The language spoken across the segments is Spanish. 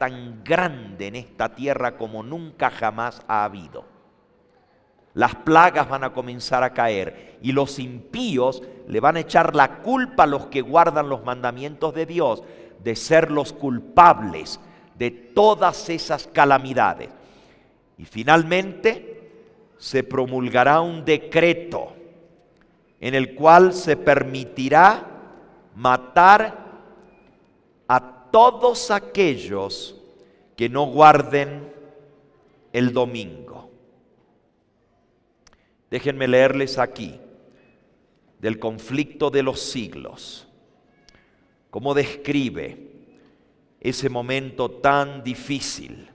tan grande en esta tierra como nunca jamás ha habido. Las plagas van a comenzar a caer y los impíos le van a echar la culpa a los que guardan los mandamientos de Dios de ser los culpables de todas esas calamidades. Y finalmente se promulgará un decreto en el cual se permitirá matar a todos aquellos que no guarden el domingo. Déjenme leerles aquí del conflicto de los siglos, cómo describe ese momento tan difícil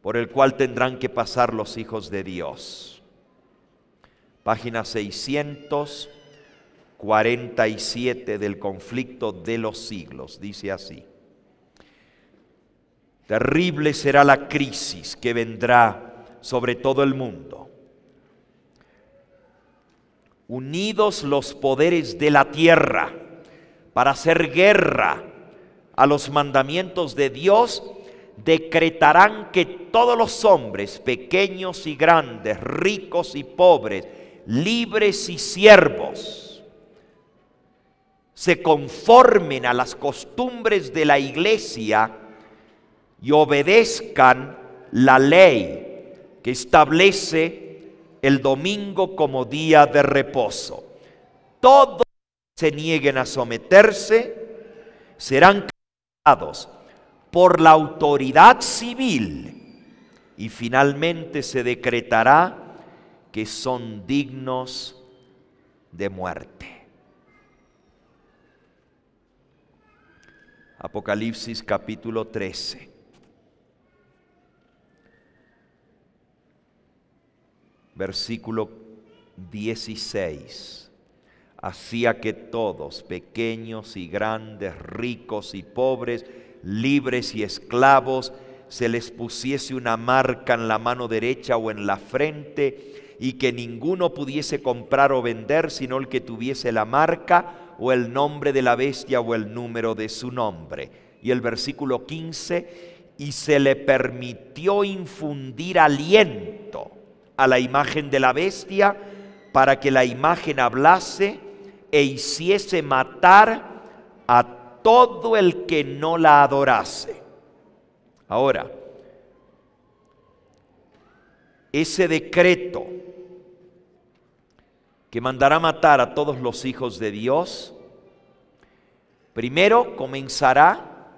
por el cual tendrán que pasar los hijos de Dios. Página 647 del conflicto de los siglos, dice así: terrible será la crisis que vendrá sobre todo el mundo. Unidos los poderes de la tierra para hacer guerra a los mandamientos de Dios, decretarán que todos los hombres, pequeños y grandes, ricos y pobres, libres y siervos, se conformen a las costumbres de la iglesia y obedezcan la ley que establece el domingo como día de reposo. Todos los que se nieguen a someterse serán castigados por la autoridad civil y finalmente se decretará que son dignos de muerte. Apocalipsis capítulo 13. Versículo 16. Hacía que todos, pequeños y grandes, ricos y pobres, libres y esclavos, se les pusiese una marca en la mano derecha o en la frente, y que ninguno pudiese comprar o vender sino el que tuviese la marca o el nombre de la bestia o el número de su nombre. Y el versículo 15: y se le permitió infundir aliento a la imagen de la bestia, para que la imagen hablase e hiciese matar a todo el que no la adorase. Ahora, ese decreto que mandará matar a todos los hijos de Dios, primero comenzará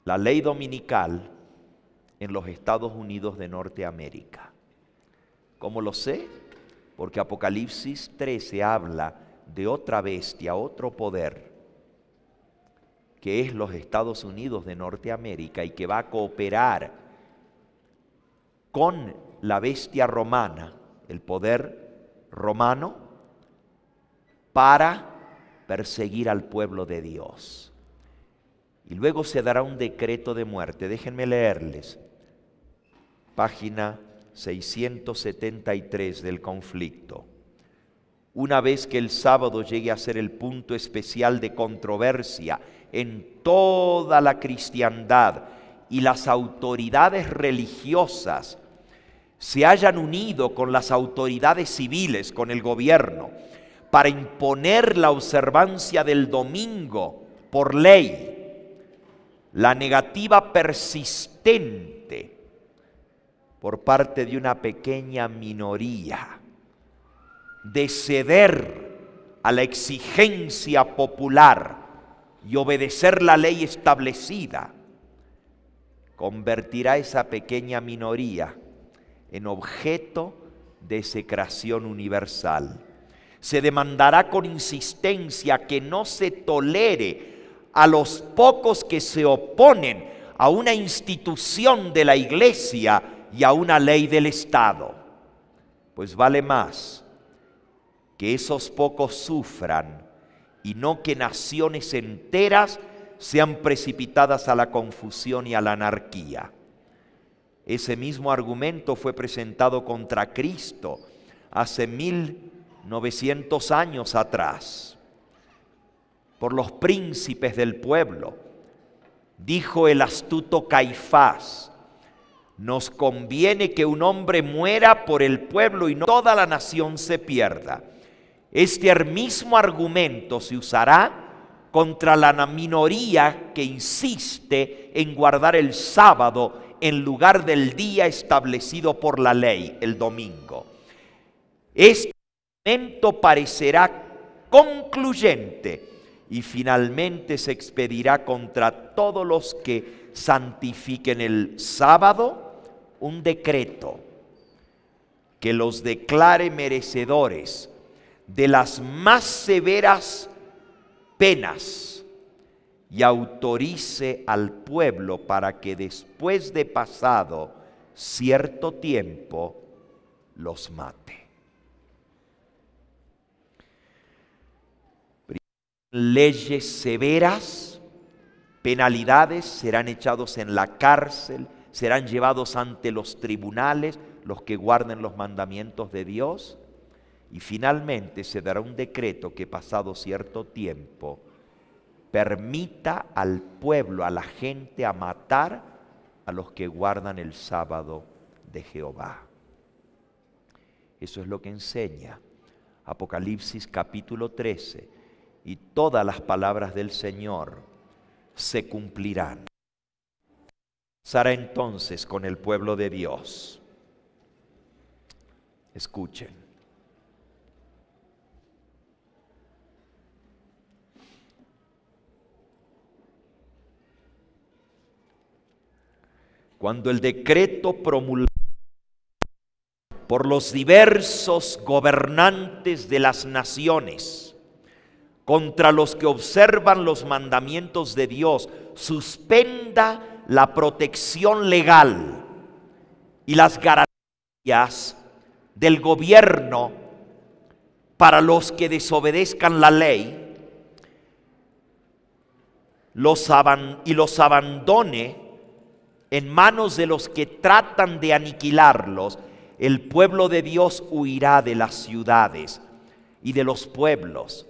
la ley dominical en los Estados Unidos de Norteamérica. ¿Cómo lo sé? Porque Apocalipsis 13 habla de otra bestia, otro poder, que es los Estados Unidos de Norteamérica y que va a cooperar con la bestia romana, el poder romano, para perseguir al pueblo de Dios. Y luego se dará un decreto de muerte. Déjenme leerles. Página 673 del conflicto. Una vez que el sábado llegue a ser el punto especial de controversia en toda la cristiandad y las autoridades religiosas se hayan unido con las autoridades civiles, con el gobierno, para imponer la observancia del domingo por ley, la negativa persistente por parte de una pequeña minoría de ceder a la exigencia popular y obedecer la ley establecida, convertirá a esa pequeña minoría en objeto de execración universal. Se demandará con insistencia que no se tolere a los pocos que se oponen a una institución de la iglesia y a una ley del Estado, pues vale más que esos pocos sufran y no que naciones enteras sean precipitadas a la confusión y a la anarquía. Ese mismo argumento fue presentado contra Cristo hace 1900 años atrás. por los príncipes del pueblo. Dijo el astuto Caifás: nos conviene que un hombre muera por el pueblo y no toda la nación se pierda. Este mismo argumento se usará contra la minoría que insiste en guardar el sábado en lugar del día establecido por la ley, el domingo. Este argumento parecerá concluyente y finalmente se expedirá contra todos los que santifiquen el sábado un decreto que los declare merecedores de las más severas penas y autorice al pueblo para que después de pasado cierto tiempo los mate. Leyes severas, penalidades, serán echados en la cárcel, serán llevados ante los tribunales los que guarden los mandamientos de Dios, y finalmente se dará un decreto que pasado cierto tiempo permita al pueblo, a la gente, a matar a los que guardan el sábado de Jehová. Eso es lo que enseña Apocalipsis capítulo 13, y todas las palabras del Señor se cumplirán. Será entonces con el pueblo de Dios. Escuchen. Cuando el decreto promulgado por los diversos gobernantes de las naciones contra los que observan los mandamientos de Dios suspenda la protección legal y las garantías del gobierno para los que desobedezcan la ley y los abandone en manos de los que tratan de aniquilarlos, el pueblo de Dios huirá de las ciudades y de los pueblos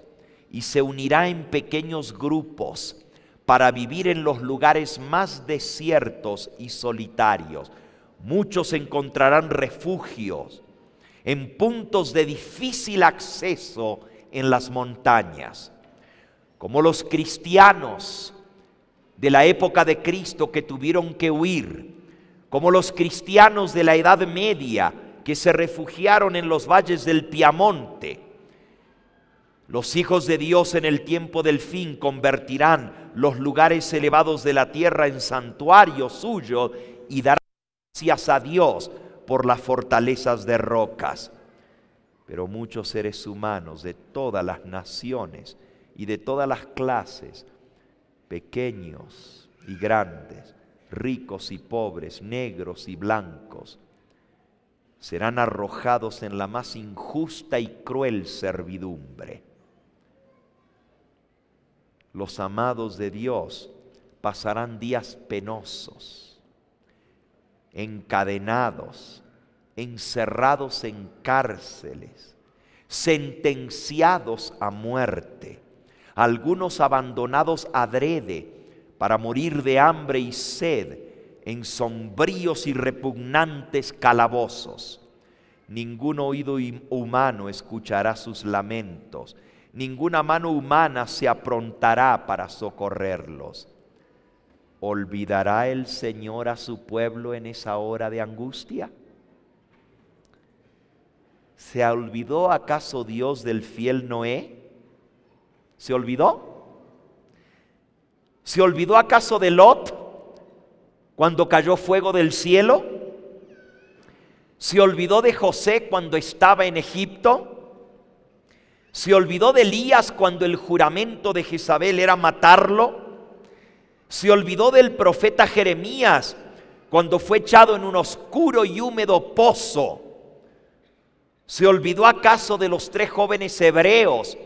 y se unirá en pequeños grupos para vivir en los lugares más desiertos y solitarios. Muchos encontrarán refugios en puntos de difícil acceso en las montañas, como los cristianos de la época de Cristo que tuvieron que huir, como los cristianos de la Edad Media que se refugiaron en los valles del Piamonte. Los hijos de Dios en el tiempo del fin convertirán los lugares elevados de la tierra en santuario suyo y darán gracias a Dios por las fortalezas de rocas. Pero muchos seres humanos de todas las naciones y de todas las clases, pequeños y grandes, ricos y pobres, negros y blancos, serán arrojados en la más injusta y cruel servidumbre. Los amados de Dios pasarán días penosos, encadenados, encerrados en cárceles, sentenciados a muerte, algunos abandonados adrede para morir de hambre y sed en sombríos y repugnantes calabozos. Ningún oído humano escuchará sus lamentos, ninguna mano humana se aprontará para socorrerlos. ¿Olvidará el Señor a su pueblo en esa hora de angustia? ¿Se olvidó acaso Dios del fiel Noé? ¿Se olvidó? ¿Se olvidó acaso de Lot cuando cayó fuego del cielo? ¿Se olvidó de José cuando estaba en Egipto? ¿Se olvidó de Elías cuando el juramento de Jezabel era matarlo? ¿Se olvidó del profeta Jeremías cuando fue echado en un oscuro y húmedo pozo? ¿Se olvidó acaso de los 3 jóvenes hebreos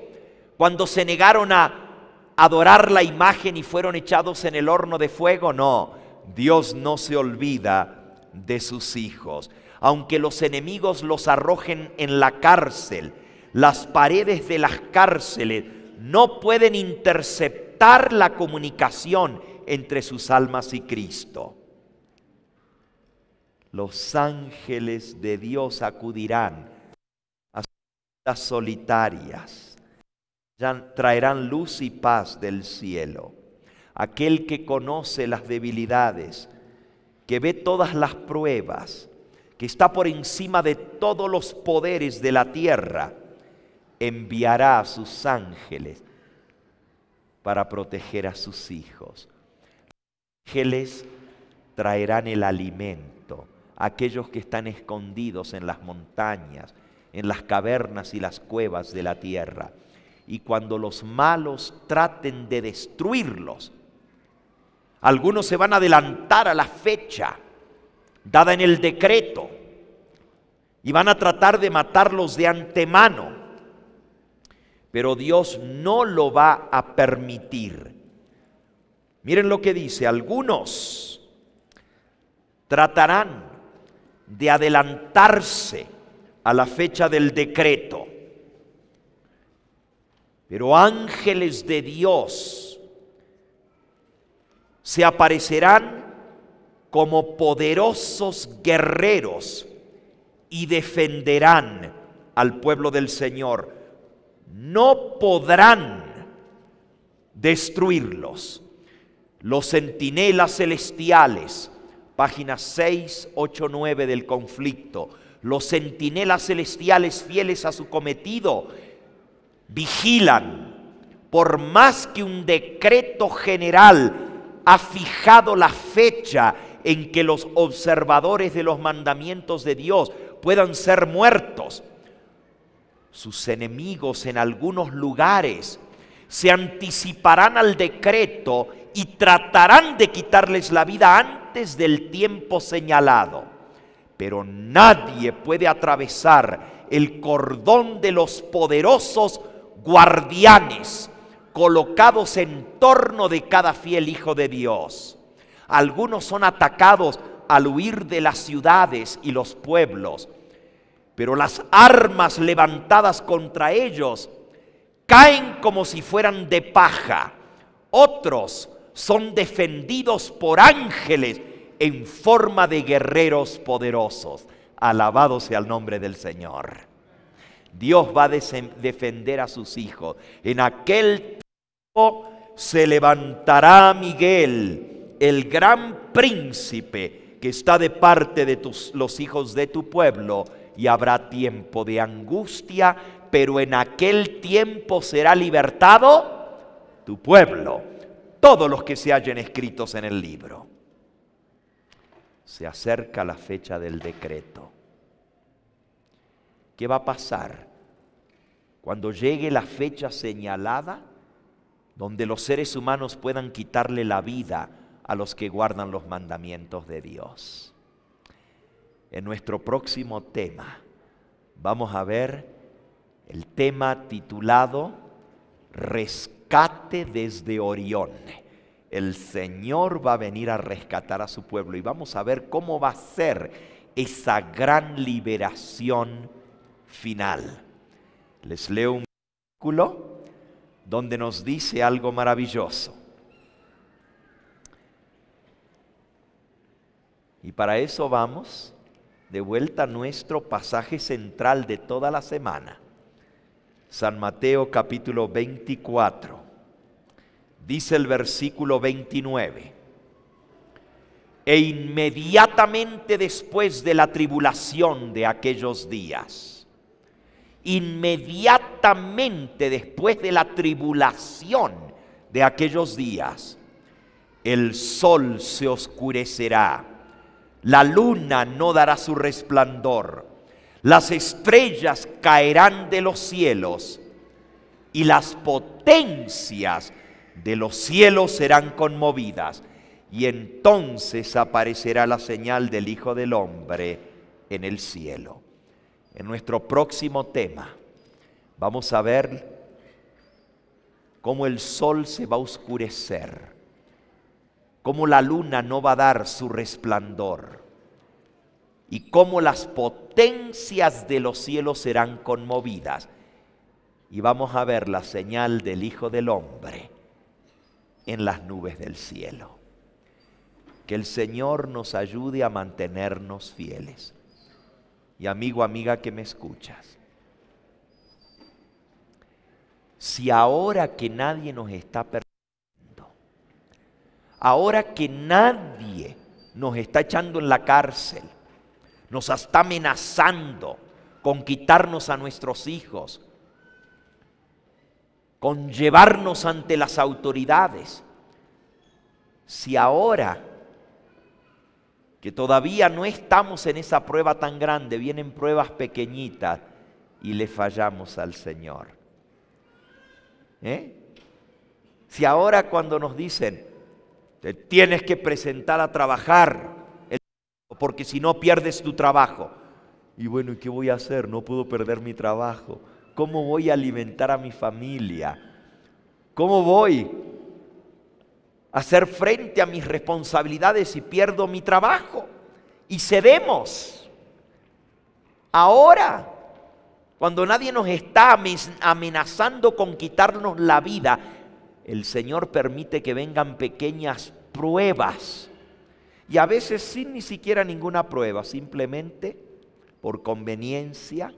cuando se negaron a adorar la imagen y fueron echados en el horno de fuego? No, Dios no se olvida de sus hijos. Aunque los enemigos los arrojen en la cárcel, las paredes de las cárceles no pueden interceptar la comunicación entre sus almas y Cristo. Los ángeles de Dios acudirán a sus vidas solitarias, traerán luz y paz del cielo. Aquel que conoce las debilidades, que ve todas las pruebas, que está por encima de todos los poderes de la tierra, enviará a sus ángeles para proteger a sus hijos. Los ángeles traerán el alimento a aquellos que están escondidos en las montañas, en las cavernas y las cuevas de la tierra. Y cuando los malos traten de destruirlos, algunos se van a adelantar a la fecha dada en el decreto y van a tratar de matarlos de antemano. Pero Dios no lo va a permitir. Miren lo que dice: algunos tratarán de adelantarse a la fecha del decreto, pero ángeles de Dios se aparecerán como poderosos guerreros y defenderán al pueblo del Señor. No podrán destruirlos. Los centinelas celestiales, páginas 6, 8, 9 del conflicto. Los centinelas celestiales fieles a su cometido vigilan, por más que un decreto general ha fijado la fecha en que los observadores de los mandamientos de Dios puedan ser muertos. Sus enemigos en algunos lugares se anticiparán al decreto y tratarán de quitarles la vida antes del tiempo señalado. Pero nadie puede atravesar el cordón de los poderosos guardianes colocados en torno de cada fiel hijo de Dios. Algunos son atacados al huir de las ciudades y los pueblos, pero las armas levantadas contra ellos caen como si fueran de paja. Otros son defendidos por ángeles en forma de guerreros poderosos. Alabado sea el nombre del Señor. Dios va a defender a sus hijos. En aquel tiempo se levantará Miguel, el gran príncipe que está de parte de los hijos de tu pueblo, y habrá tiempo de angustia, pero en aquel tiempo será libertado tu pueblo, todos los que se hallen escritos en el libro. Se acerca la fecha del decreto. ¿Qué va a pasar cuando llegue la fecha señalada, donde los seres humanos puedan quitarle la vida a los que guardan los mandamientos de Dios? En nuestro próximo tema vamos a ver el tema titulado Rescate desde Orión. El Señor va a venir a rescatar a su pueblo y vamos a ver cómo va a ser esa gran liberación final. Les leo un versículo donde nos dice algo maravilloso. Y para eso vamos de vuelta a nuestro pasaje central de toda la semana. San Mateo capítulo 24. Dice el versículo 29. E inmediatamente después de la tribulación de aquellos días, inmediatamente después de la tribulación de aquellos días, el sol se oscurecerá, la luna no dará su resplandor, las estrellas caerán de los cielos y las potencias de los cielos serán conmovidas. Y entonces aparecerá la señal del Hijo del Hombre en el cielo. En nuestro próximo tema vamos a ver cómo el sol se va a oscurecer, cómo la luna no va a dar su resplandor y cómo las potencias de los cielos serán conmovidas. y vamos a ver la señal del Hijo del Hombre en las nubes del cielo. Que el Señor nos ayude a mantenernos fieles. Y amigo, amiga que me escuchas, si ahora que nadie nos está persiguiendo, ahora que nadie nos está echando en la cárcel, nos está amenazando con quitarnos a nuestros hijos, con llevarnos ante las autoridades, si ahora que todavía no estamos en esa prueba tan grande, vienen pruebas pequeñitas y le fallamos al Señor. Si ahora cuando nos dicen, te tienes que presentar a trabajar, porque si no pierdes tu trabajo. Y bueno, ¿y qué voy a hacer? No puedo perder mi trabajo. ¿Cómo voy a alimentar a mi familia? ¿Cómo voy a hacer frente a mis responsabilidades si pierdo mi trabajo? Y cedemos. Ahora, cuando nadie nos está amenazando con quitarnos la vida, el Señor permite que vengan pequeñas pruebas. Y a veces sin ni siquiera ninguna prueba, simplemente por conveniencia,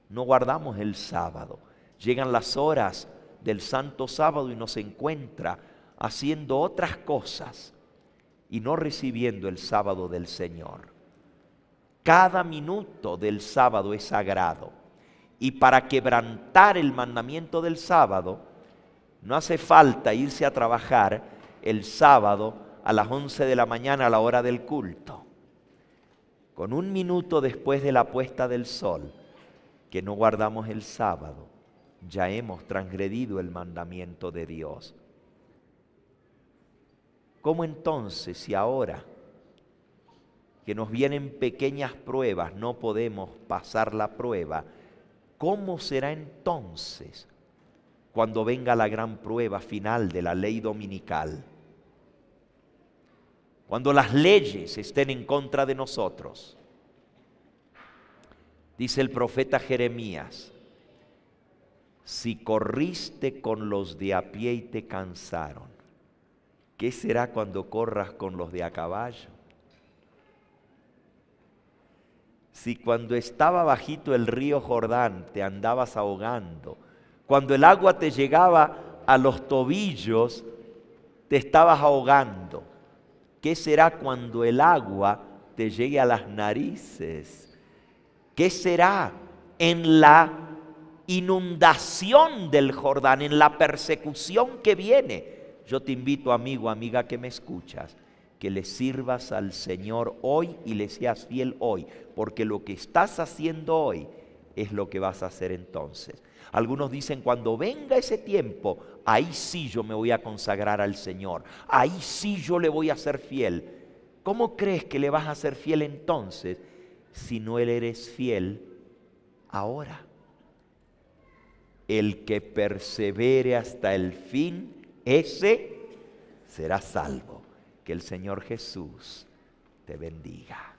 no guardamos el sábado. Llegan las horas del Santo Sábado y nos encuentra haciendo otras cosas y no recibiendo el sábado del Señor. Cada minuto del sábado es sagrado. Y para quebrantar el mandamiento del sábado, no hace falta irse a trabajar el sábado a las 11 de la mañana a la hora del culto. Con un minuto después de la puesta del sol, que no guardamos el sábado, ya hemos transgredido el mandamiento de Dios. ¿Cómo entonces, si ahora que nos vienen pequeñas pruebas no podemos pasar la prueba, cómo será entonces cuando venga la gran prueba final de la ley dominical? Cuando las leyes estén en contra de nosotros. Dice el profeta Jeremías, si corriste con los de a pie y te cansaron, ¿qué será cuando corras con los de a caballo? Si cuando estaba bajito el río Jordán te andabas ahogando, cuando el agua te llegaba a los tobillos, te estabas ahogando, ¿qué será cuando el agua te llegue a las narices? ¿Qué será en la inundación del Jordán, en la persecución que viene? Yo te invito, amigo, amiga que me escuchas, que le sirvas al Señor hoy y le seas fiel hoy, porque lo que estás haciendo hoy es lo que vas a hacer entonces. Algunos dicen, cuando venga ese tiempo, ahí sí yo me voy a consagrar al Señor, ahí sí yo le voy a ser fiel. ¿Cómo crees que le vas a ser fiel entonces si no le eres fiel ahora? El que persevere hasta el fin, ese será salvo. Que el Señor Jesús te bendiga.